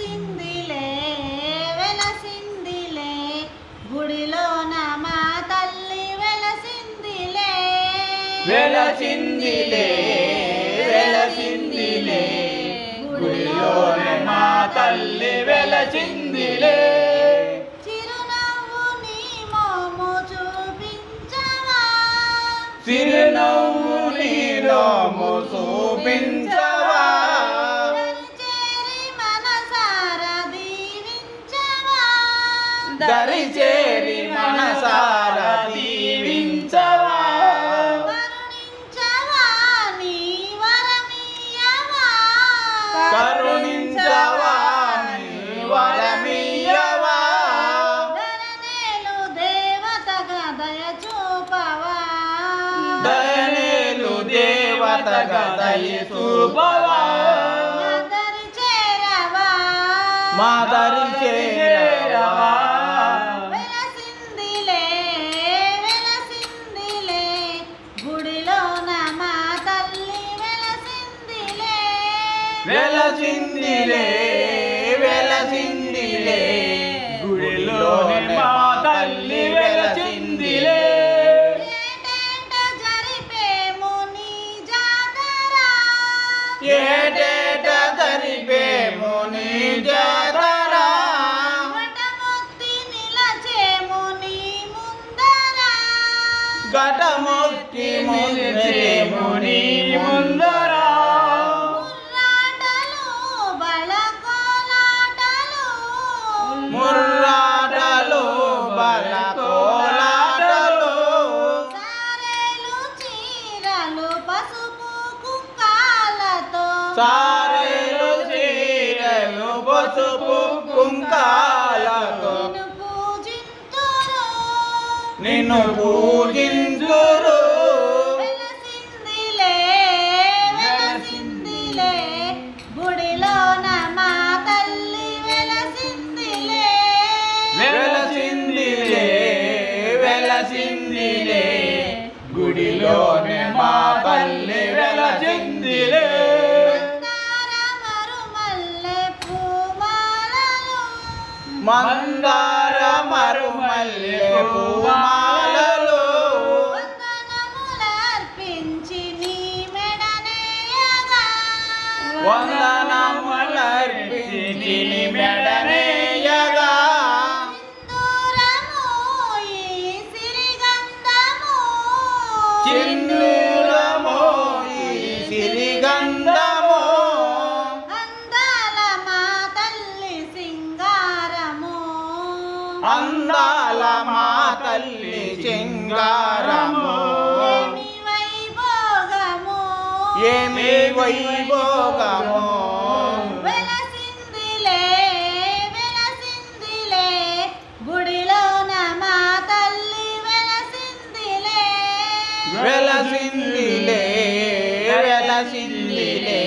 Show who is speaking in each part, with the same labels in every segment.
Speaker 1: వెలసిందిలే వెలసిందిలే గుడిలోన మా తల్లి వెలసిందిలే
Speaker 2: వెలసిందిలే వెలసిందిలే గుడిలోన మా తల్లి వెలసిందిలే
Speaker 1: చిరునవ్వు నీ మోము చూపించవా
Speaker 2: చిరునవ్వు నీ మోము చూపించవా దరి చేరి మనసారా దీవించవా
Speaker 1: కరుణించవా నీ వరమియ్యవా
Speaker 2: కరుణించవా నీ వరమియ్యవా
Speaker 1: దయనేలు దేవతగా దయ చూపవా
Speaker 2: దయనేలు దేవతగా దయ చూపవా
Speaker 1: దరి చేరవా
Speaker 2: మా దరి చేరవా
Speaker 1: వెలసిందిలే వెలసిందిలే గుడిలోన మా తల్లి వెలసిందిలే
Speaker 2: వెలసిందిలే వెలసిందిలే గుడిలోనే మా తల్లి వెలసిందిలే
Speaker 1: ఏటేట జరిపేము నీ జాతర
Speaker 2: ఏటేట జరిపేము నీ జాతర
Speaker 1: వటమొత్తి నిలచేము నీ ముందర
Speaker 2: ఘటమొక్కి నిలచేము నీ ముందర
Speaker 1: ముర్రాటలు బలకోలాటలు
Speaker 2: ముర్రాటలు బలకోలాటలు
Speaker 1: సారెలు చీరలు పసుపు కుంకాలతో
Speaker 2: సారెలు చీరలు పసుపు కుంకాలతో
Speaker 1: నిన్ను పూజింతురు
Speaker 2: నిన్ను పూజింతురు
Speaker 1: వెలసిందిలే వెలసిందిలే గుడిలోన మా తల్లి వెలసిందిలే
Speaker 2: వెలసిందిలే వెలసిందిలే గుడిలోనే మా తల్లి వెలసిందిలే
Speaker 1: మందార మరుమల్లె పూమాలలు
Speaker 2: మందార మరుమల్లె పూమాలలు
Speaker 1: వందనములర్పించి నీ మెడనేయగా
Speaker 2: వందనములర్పించి నీ మెడనేయగా
Speaker 1: సింధూరము ఈ సిరిగంధము
Speaker 2: చిందూరము ఈ సిరిగంధము
Speaker 1: అందాల మా తల్లి సింగారము
Speaker 2: అందాల మా తల్లి సింగారము
Speaker 1: ఏమి వైభోగము
Speaker 2: ఏమి వైభోగము
Speaker 1: వెలసిందిలే వెలసిందిలే గుడిలోన మా తల్లి వెలసిందిలే
Speaker 2: వెలసిందిలే వెలసిందిలే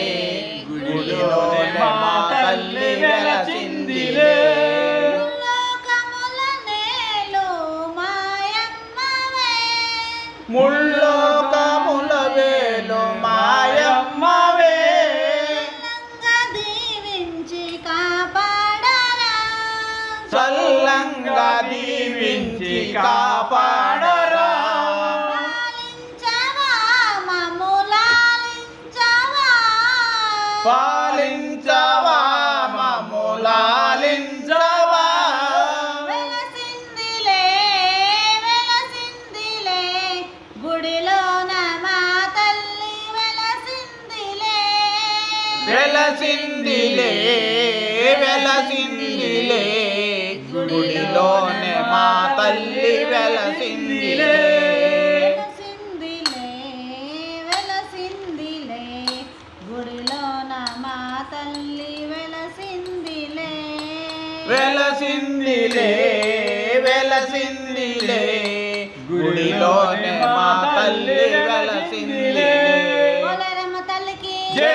Speaker 2: గుడిలోనే మా తల్లి వెలసిందిలే
Speaker 1: లోకముల నేలు మాయమ్మవే
Speaker 2: ముల్లోకముల వేలు మాయమ్మవే
Speaker 1: చల్లంగా దీవించి కాపాడరా
Speaker 2: చల్లంగా దీవించి కాపాడరా
Speaker 1: పాలించవా మమ్ములాలించవా
Speaker 2: పాలించవా మమ్ములాలించవా
Speaker 1: వెలసిందిలే వెలసిందిలే గుడిలోన మా తల్లి వెలసిందిలే
Speaker 2: వెలసిందిలే వెలసిందిలే గుడిలోనే మా తల్లి వెలసిందిలే
Speaker 1: వెలసిందిలే వెలసిందిలే గుడిలోన మా తల్లి వెలసిందిలే
Speaker 2: వెలసిందిలే వెలసిందిలే గుడిలోనే మా తల్లి వెలసిందిలే
Speaker 1: పోలేరమ్మ తల్లికి
Speaker 2: జై